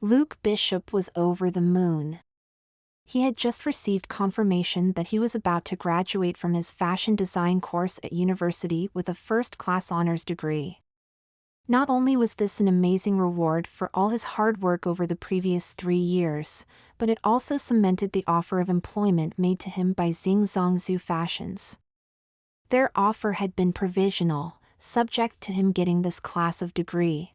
Luke Bishop was over the moon. He had just received confirmation that he was about to graduate from his fashion design course at university with a first-class honors degree. Not only was this an amazing reward for all his hard work over the previous 3 years, but it also cemented the offer of employment made to him by Zhongzhou Fashions. Their offer had been provisional, subject to him getting this class of degree.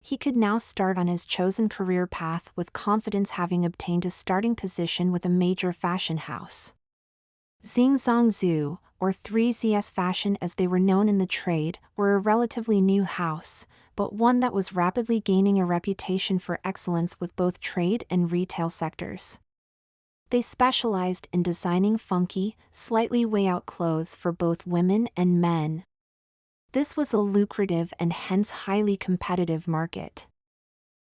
He could now start on his chosen career path with confidence, having obtained a starting position with a major fashion house. Zhongzhou, or 3ZS Fashion as they were known in the trade, were a relatively new house, but one that was rapidly gaining a reputation for excellence with both trade and retail sectors. They specialized in designing funky, slightly way-out clothes for both women and men. This was a lucrative and hence highly competitive market.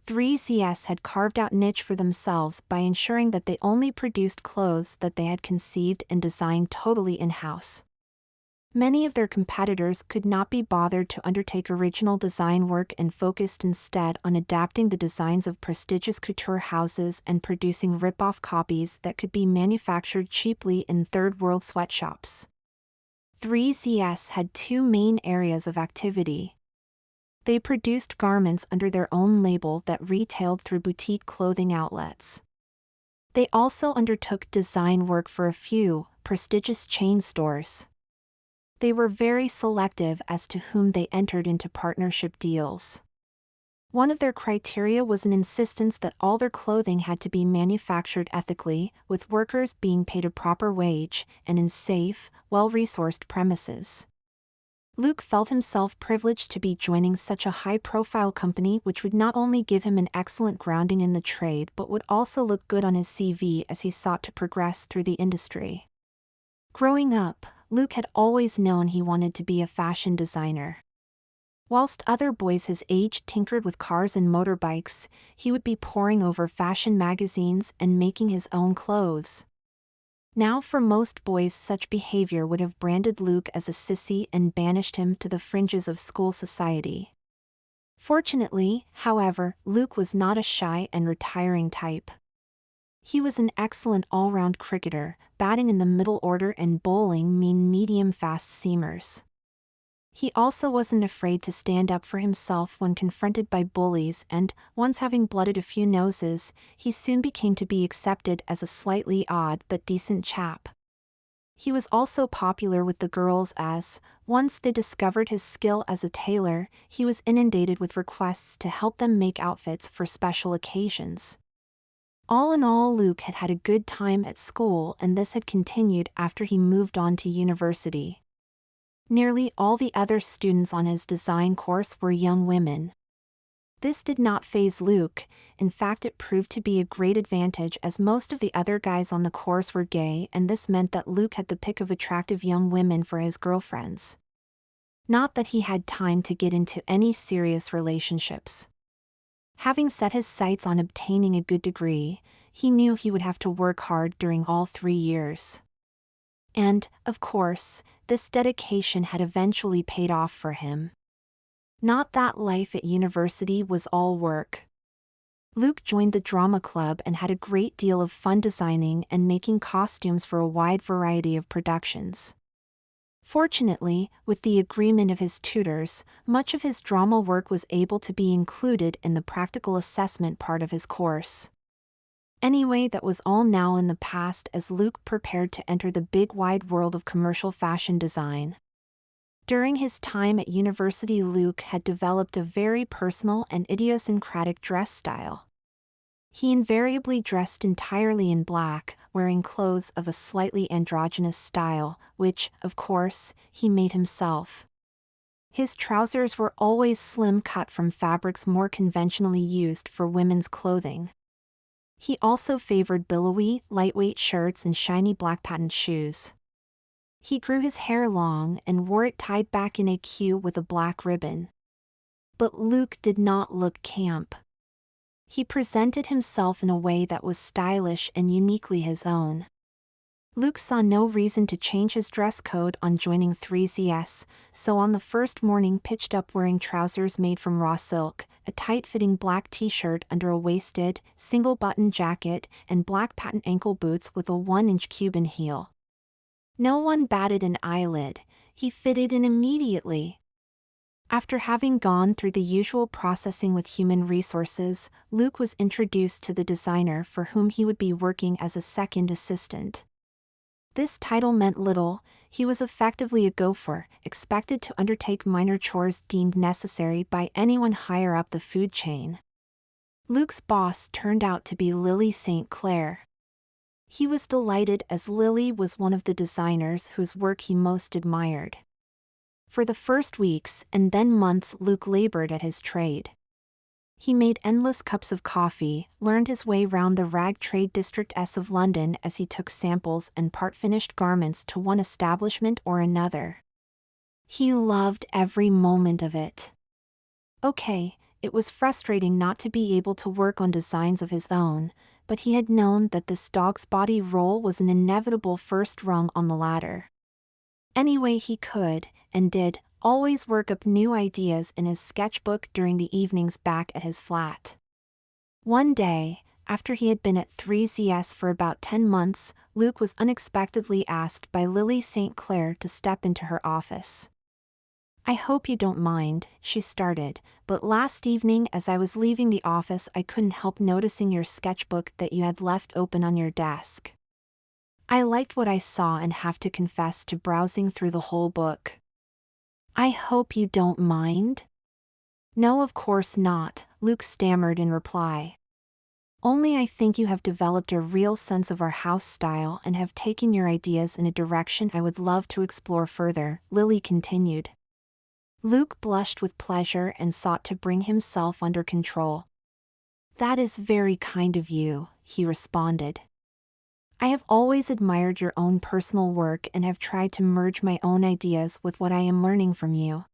3ZS had carved out niche for themselves by ensuring that they only produced clothes that they had conceived and designed totally in-house. Many of their competitors could not be bothered to undertake original design work and focused instead on adapting the designs of prestigious couture houses and producing rip-off copies that could be manufactured cheaply in third-world sweatshops. 3ZS had 2 main areas of activity. They produced garments under their own label that retailed through boutique clothing outlets. They also undertook design work for a few prestigious chain stores. They were very selective as to whom they entered into partnership deals. One of their criteria was an insistence that all their clothing had to be manufactured ethically, with workers being paid a proper wage, and in safe, well-resourced premises. Luke felt himself privileged to be joining such a high-profile company, which would not only give him an excellent grounding in the trade but would also look good on his CV as he sought to progress through the industry. Growing up, Luke had always known he wanted to be a fashion designer. Whilst other boys his age tinkered with cars and motorbikes, he would be poring over fashion magazines and making his own clothes. Now, for most boys, such behavior would have branded Luke as a sissy and banished him to the fringes of school society. Fortunately, however, Luke was not a shy and retiring type. He was an excellent all-round cricketer, batting in the middle order and bowling medium-fast seamers. He also wasn't afraid to stand up for himself when confronted by bullies, and, once having blooded a few noses, he soon became to be accepted as a slightly odd but decent chap. He was also popular with the girls as, once they discovered his skill as a tailor, he was inundated with requests to help them make outfits for special occasions. All in all, Luke had had a good time at school, and this had continued after he moved on to university. Nearly all the other students on his design course were young women. This did not faze Luke. In fact, it proved to be a great advantage as most of the other guys on the course were gay, and this meant that Luke had the pick of attractive young women for his girlfriends. Not that he had time to get into any serious relationships. Having set his sights on obtaining a good degree, he knew he would have to work hard during all 3 years. And, of course, this dedication had eventually paid off for him. Not that life at university was all work. Luke joined the drama club and had a great deal of fun designing and making costumes for a wide variety of productions. Fortunately, with the agreement of his tutors, much of his drama work was able to be included in the practical assessment part of his course. Anyway, that was all now in the past as Luke prepared to enter the big wide world of commercial fashion design. During his time at university, Luke had developed a very personal and idiosyncratic dress style. He invariably dressed entirely in black, wearing clothes of a slightly androgynous style, which, of course, he made himself. His trousers were always slim cut from fabrics more conventionally used for women's clothing. He also favored billowy, lightweight shirts and shiny black patent shoes. He grew his hair long and wore it tied back in a queue with a black ribbon. But Luke did not look camp. He presented himself in a way that was stylish and uniquely his own. Luke saw no reason to change his dress code on joining 3ZS, so on the first morning pitched up wearing trousers made from raw silk, a tight-fitting black t-shirt under a waisted, single-button jacket, and black patent ankle boots with a 1-inch Cuban heel. No one batted an eyelid. He fitted in immediately. After having gone through the usual processing with human resources, Luke was introduced to the designer for whom he would be working as a second assistant. This title meant little. He was effectively a gopher, expected to undertake minor chores deemed necessary by anyone higher up the food chain. Luke's boss turned out to be Lily St. Clair. He was delighted as Lily was one of the designers whose work he most admired. For the first weeks and then months, Luke labored at his trade. He made endless cups of coffee, learned his way round the rag trade district of London as he took samples and part-finished garments to one establishment or another. He loved every moment of it. Okay, it was frustrating not to be able to work on designs of his own, but he had known that this dog's body role was an inevitable first rung on the ladder. Anyway, he could, and did, always work up new ideas in his sketchbook during the evenings back at his flat. One day, after he had been at 3ZS for about 10 months, Luke was unexpectedly asked by Lily St. Clair to step into her office. "I hope you don't mind," she started, "but last evening as I was leaving the office I couldn't help noticing your sketchbook that you had left open on your desk. I liked what I saw and have to confess to browsing through the whole book." "I hope you don't mind?" "No, of course not," Luke stammered in reply. "Only I think you have developed a real sense of our house style and have taken your ideas in a direction I would love to explore further," Lily continued. Luke blushed with pleasure and sought to bring himself under control. "That is very kind of you," he responded. "I have always admired your own personal work and have tried to merge my own ideas with what I am learning from you.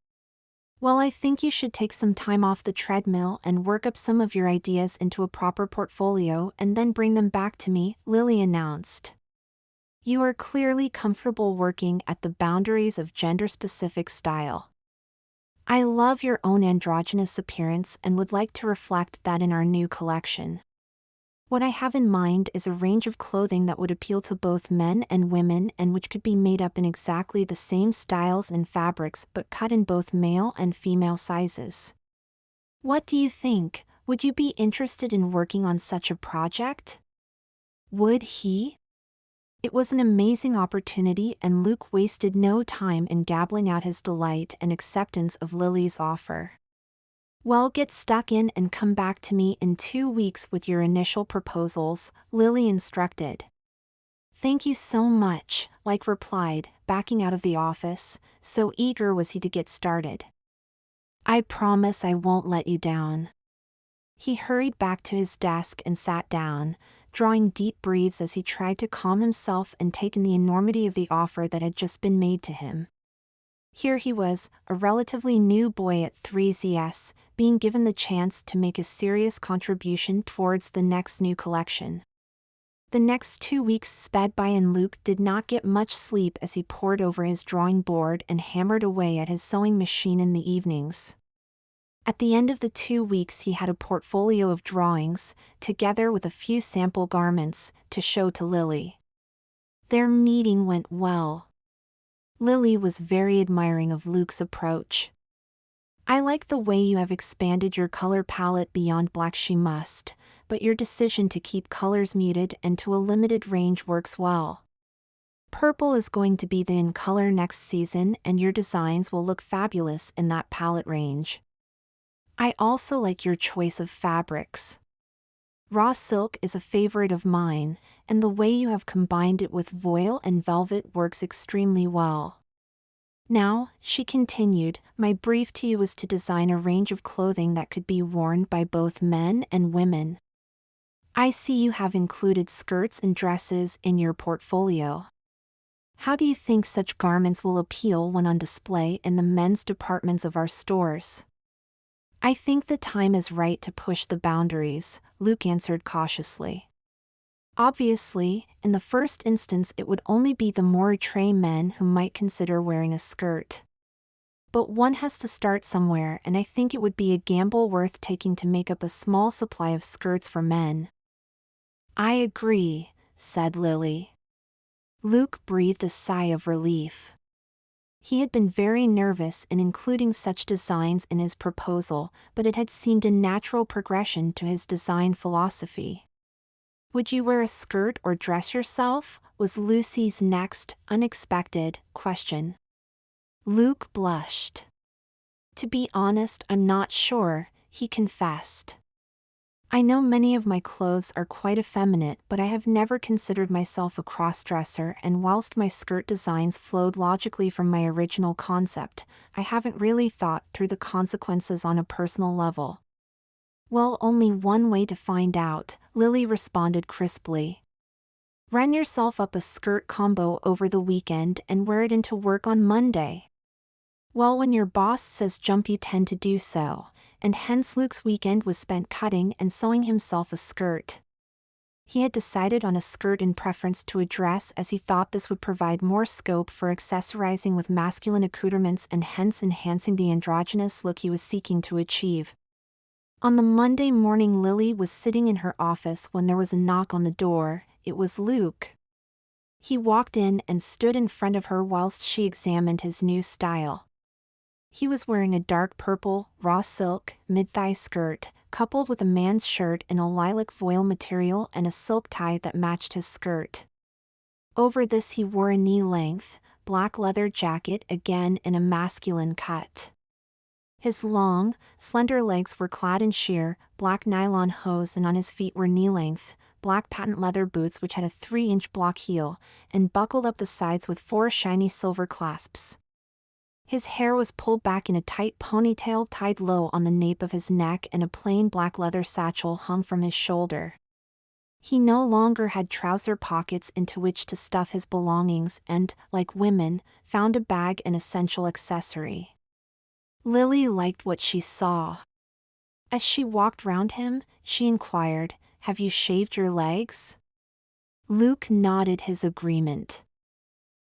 Well, I think you should take some time off the treadmill and work up some of your ideas into a proper portfolio and then bring them back to me," Lily announced. "You are clearly comfortable working at the boundaries of gender-specific style. I love your own androgynous appearance and would like to reflect that in our new collection. What I have in mind is a range of clothing that would appeal to both men and women and which could be made up in exactly the same styles and fabrics but cut in both male and female sizes. What do you think? Would you be interested in working on such a project?" Would he? It was an amazing opportunity and Luke wasted no time in gabbling out his delight and acceptance of Lily's offer. "Well, get stuck in and come back to me in 2 weeks with your initial proposals," Lily instructed. "Thank you so much," Luke replied, backing out of the office, so eager was he to get started. "I promise I won't let you down." He hurried back to his desk and sat down, drawing deep breaths as he tried to calm himself and take in the enormity of the offer that had just been made to him. Here he was, a relatively new boy at 3ZS, being given the chance to make a serious contribution towards the next new collection. The next 2 weeks sped by and Luke did not get much sleep as he pored over his drawing board and hammered away at his sewing machine in the evenings. At the end of the 2 weeks he had a portfolio of drawings, together with a few sample garments, to show to Lily. Their meeting went well. Lily was very admiring of Luke's approach. "I like the way you have expanded your color palette beyond black," she must, "but your decision to keep colors muted and to a limited range works well. Purple is going to be the in color next season and your designs will look fabulous in that palette range. I also like your choice of fabrics. Raw silk is a favorite of mine, and the way you have combined it with voile and velvet works extremely well. Now," she continued, "my brief to you was to design a range of clothing that could be worn by both men and women. I see you have included skirts and dresses in your portfolio. How do you think such garments will appeal when on display in the men's departments of our stores?" "I think the time is right to push the boundaries," Luke answered cautiously. Obviously, in the first instance it would only be the more outre men who might consider wearing a skirt. But one has to start somewhere, and I think it would be a gamble worth taking to make up a small supply of skirts for men. I agree, said Lily. Luke breathed a sigh of relief. He had been very nervous in including such designs in his proposal, but it had seemed a natural progression to his design philosophy. Would you wear a skirt or dress yourself? Was Lucy's next, unexpected, question. Luke blushed. To be honest, I'm not sure, he confessed. I know many of my clothes are quite effeminate, but I have never considered myself a crossdresser, and whilst my skirt designs flowed logically from my original concept, I haven't really thought through the consequences on a personal level. Well, only one way to find out, Lily responded crisply. Run yourself up a skirt combo over the weekend and wear it into work on Monday. Well, when your boss says jump, you tend to do so, and hence Luke's weekend was spent cutting and sewing himself a skirt. He had decided on a skirt in preference to a dress, as he thought this would provide more scope for accessorizing with masculine accoutrements and hence enhancing the androgynous look he was seeking to achieve. On the Monday morning, Lily was sitting in her office when there was a knock on the door. It was Luke. He walked in and stood in front of her whilst she examined his new style. He was wearing a dark purple, raw silk, mid-thigh skirt, coupled with a man's shirt in a lilac voile material and a silk tie that matched his skirt. Over this he wore a knee-length, black leather jacket, again in a masculine cut. His long, slender legs were clad in sheer, black nylon hose, and on his feet were knee-length, black patent leather boots which had a 3-inch block heel, and buckled up the sides with 4 shiny silver clasps. His hair was pulled back in a tight ponytail tied low on the nape of his neck, and a plain black leather satchel hung from his shoulder. He no longer had trouser pockets into which to stuff his belongings and, like women, found a bag an essential accessory. Lily liked what she saw. As she walked round him, she inquired, "Have you shaved your legs?" Luke nodded his agreement.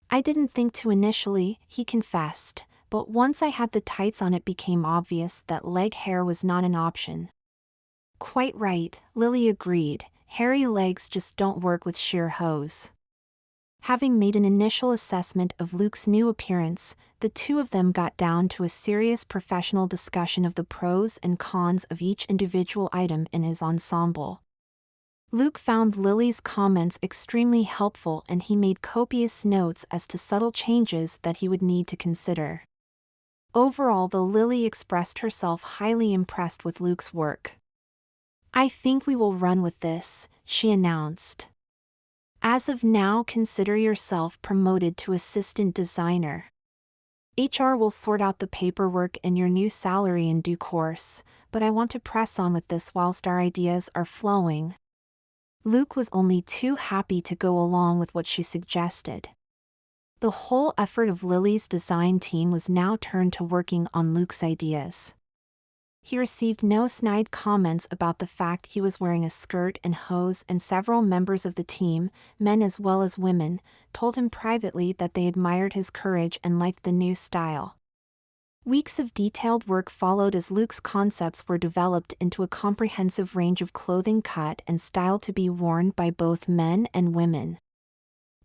"I didn't think to initially," he confessed, "but once I had the tights on it became obvious that leg hair was not an option." "Quite right," Lily agreed, "hairy legs just don't work with sheer hose." Having made an initial assessment of Luke's new appearance, the two of them got down to a serious professional discussion of the pros and cons of each individual item in his ensemble. Luke found Lily's comments extremely helpful, and he made copious notes as to subtle changes that he would need to consider. Overall, though, Lily expressed herself highly impressed with Luke's work. "I think we will run with this," she announced. "As of now, consider yourself promoted to assistant designer. HR will sort out the paperwork and your new salary in due course, but I want to press on with this whilst our ideas are flowing." Luke was only too happy to go along with what she suggested. The whole effort of Lily's design team was now turned to working on Luke's ideas. He received no snide comments about the fact he was wearing a skirt and hose, and several members of the team, men as well as women, told him privately that they admired his courage and liked the new style. Weeks of detailed work followed as Luke's concepts were developed into a comprehensive range of clothing cut and style to be worn by both men and women.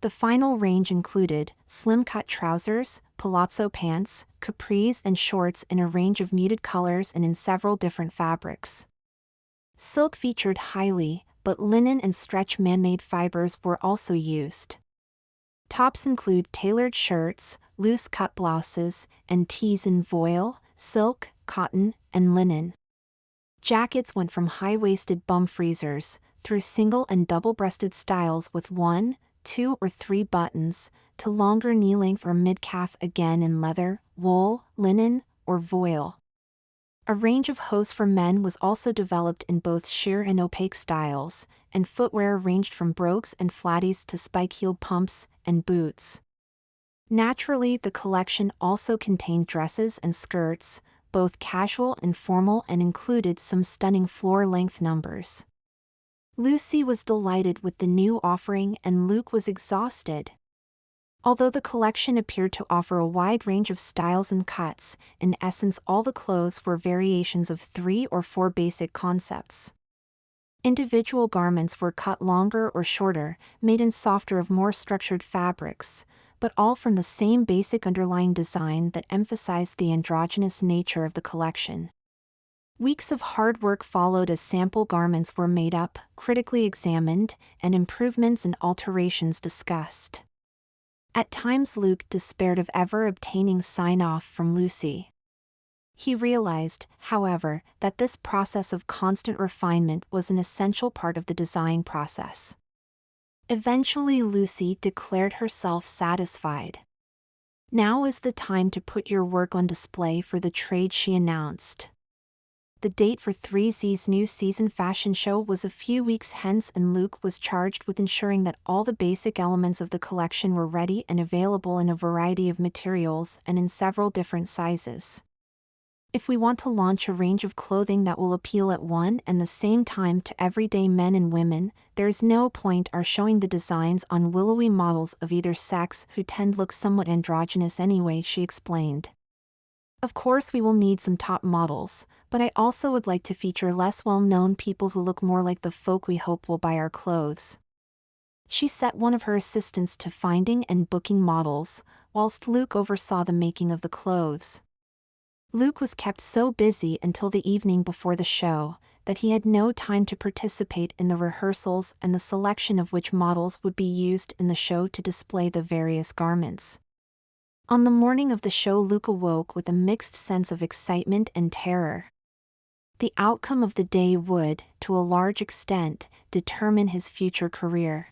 The final range included slim-cut trousers, palazzo pants, capris, and shorts in a range of muted colors and in several different fabrics. Silk featured highly, but linen and stretch man-made fibers were also used. Tops include tailored shirts, loose-cut blouses, and tees in voile, silk, cotton, and linen. Jackets went from high-waisted bum freezers through single and double-breasted styles with 1, 2, or 3 buttons, to longer knee-length or mid-calf, again in leather, wool, linen, or voile. A range of hose for men was also developed in both sheer and opaque styles, and footwear ranged from brogues and flatties to spike-heeled pumps and boots. Naturally, the collection also contained dresses and skirts, both casual and formal, and included some stunning floor-length numbers. Lucy was delighted with the new offering and Luke was exhausted. Although the collection appeared to offer a wide range of styles and cuts, in essence all the clothes were variations of 3 or 4 basic concepts. Individual garments were cut longer or shorter, made in softer or more structured fabrics, but all from the same basic underlying design that emphasized the androgynous nature of the collection. Weeks of hard work followed as sample garments were made up, critically examined, and improvements and alterations discussed. At times Luke despaired of ever obtaining sign-off from Lucy. He realized, however, that this process of constant refinement was an essential part of the design process. Eventually Lucy declared herself satisfied. Now is the time to put your work on display for the trade, she announced. The date for 3Z's new season fashion show was a few weeks hence and Luke was charged with ensuring that all the basic elements of the collection were ready and available in a variety of materials and in several different sizes. If we want to launch a range of clothing that will appeal at one and the same time to everyday men and women, there is no point our showing the designs on willowy models of either sex who tend to look somewhat androgynous anyway, she explained. Of course we will need some top models, but I also would like to feature less well-known people who look more like the folk we hope will buy our clothes. She set one of her assistants to finding and booking models, whilst Luke oversaw the making of the clothes. Luke was kept so busy until the evening before the show, that he had no time to participate in the rehearsals and the selection of which models would be used in the show to display the various garments. On the morning of the show Luke awoke with a mixed sense of excitement and terror. The outcome of the day would, to a large extent, determine his future career.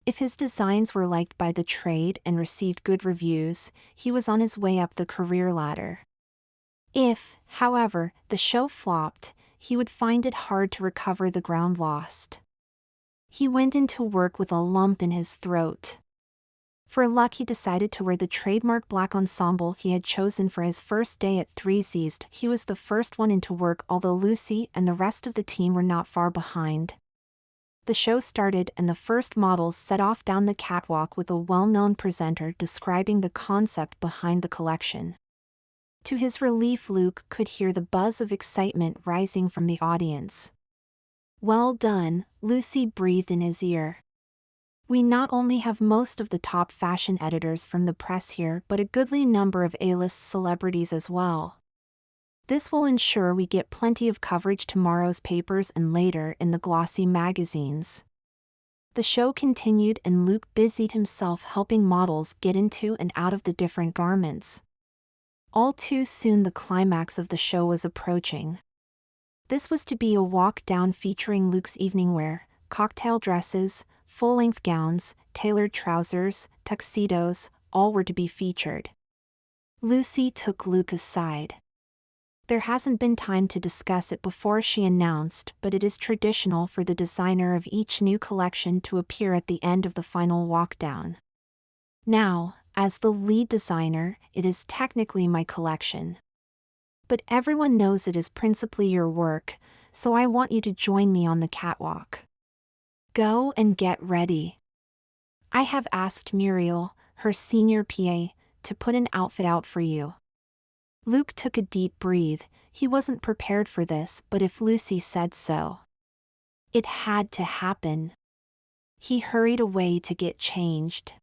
If his designs were liked by the trade and received good reviews, he was on his way up the career ladder. If, however, the show flopped, he would find it hard to recover the ground lost. He went into work with a lump in his throat. For luck he decided to wear the trademark black ensemble he had chosen for his first day at 3Z's. He was the first one into work, although Lucy and the rest of the team were not far behind. The show started and the first models set off down the catwalk with a well-known presenter describing the concept behind the collection. To his relief, Luke could hear the buzz of excitement rising from the audience. "Well done," Lucy breathed in his ear. "We not only have most of the top fashion editors from the press here but a goodly number of A-list celebrities as well. This will ensure we get plenty of coverage tomorrow's papers and later in the glossy magazines." The show continued and Luke busied himself helping models get into and out of the different garments. All too soon the climax of the show was approaching. This was to be a walk-down featuring Luke's evening wear, cocktail dresses, full-length gowns, tailored trousers, tuxedos, all were to be featured. Lucy took Luke aside. "There hasn't been time to discuss it before," she announced, "but it is traditional for the designer of each new collection to appear at the end of the final walk-down. Now, as the lead designer, it is technically my collection. But everyone knows it is principally your work, so I want you to join me on the catwalk. Go and get ready. I have asked Muriel, her senior PA, to put an outfit out for you." Luke took a deep breath. He wasn't prepared for this, but if Lucy said so, it had to happen. He hurried away to get changed.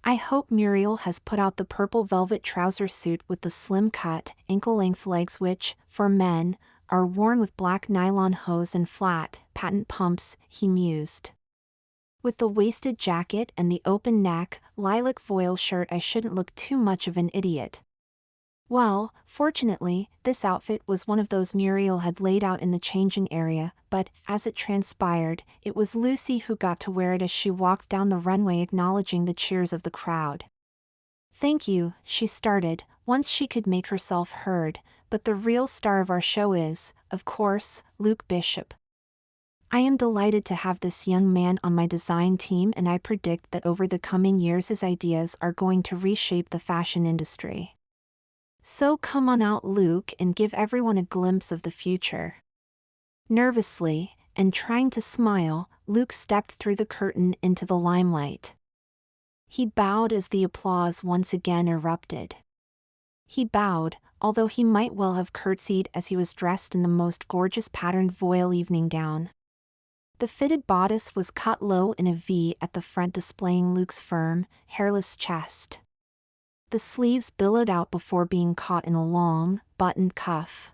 "I hope Muriel has put out the purple velvet trouser suit with the slim cut, ankle-length legs which, for men, are worn with black nylon hose and flat, patent pumps," he mused. "With the waisted jacket and the open neck, lilac voile shirt I shouldn't look too much of an idiot." Well, fortunately, this outfit was one of those Muriel had laid out in the changing area, but, as it transpired, it was Lucy who got to wear it as she walked down the runway acknowledging the cheers of the crowd. "Thank you," she started, once she could make herself heard, "but the real star of our show is, of course, Luke Bishop. I am delighted to have this young man on my design team and I predict that over the coming years his ideas are going to reshape the fashion industry. So come on out, Luke, and give everyone a glimpse of the future." Nervously, and trying to smile, Luke stepped through the curtain into the limelight. He bowed as the applause once again erupted. He bowed, although he might well have curtsied as he was dressed in the most gorgeous patterned voile evening gown. The fitted bodice was cut low in a V at the front, displaying Luke's firm, hairless chest. The sleeves billowed out before being caught in a long, buttoned cuff.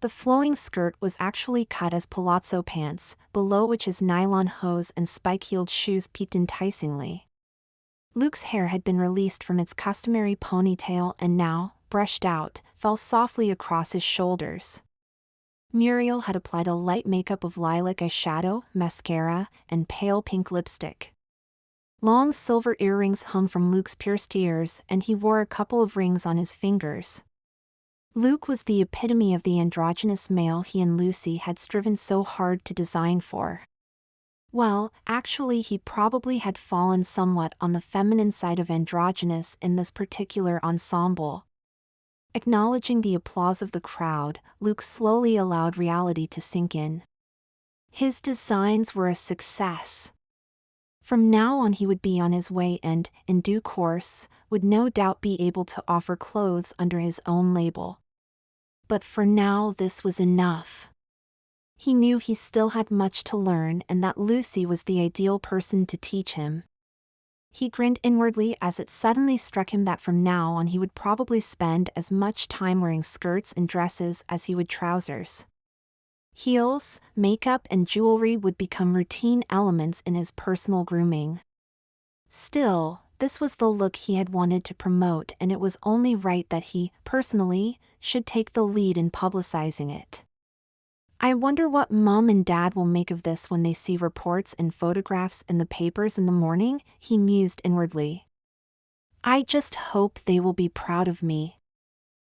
The flowing skirt was actually cut as palazzo pants, below which his nylon hose and spike-heeled shoes peeped enticingly. Luke's hair had been released from its customary ponytail and now, brushed out, fell softly across his shoulders. Muriel had applied a light makeup of lilac eyeshadow, mascara, and pale pink lipstick. Long silver earrings hung from Luke's pierced ears, and he wore a couple of rings on his fingers. Luke was the epitome of the androgynous male he and Lucy had striven so hard to design for. Well, actually he probably had fallen somewhat on the feminine side of androgynous in this particular ensemble. Acknowledging the applause of the crowd, Luke slowly allowed reality to sink in. His designs were a success. From now on he would be on his way and, in due course, would no doubt be able to offer clothes under his own label. But for now this was enough. He knew he still had much to learn and that Lucy was the ideal person to teach him. He grinned inwardly as it suddenly struck him that from now on he would probably spend as much time wearing skirts and dresses as he would trousers. Heels, makeup and jewelry would become routine elements in his personal grooming. Still, this was the look he had wanted to promote, and it was only right that he, personally, should take the lead in publicizing it. I wonder what Mom and Dad will make of this when they see reports and photographs in the papers in the morning, he mused inwardly. I just hope they will be proud of me.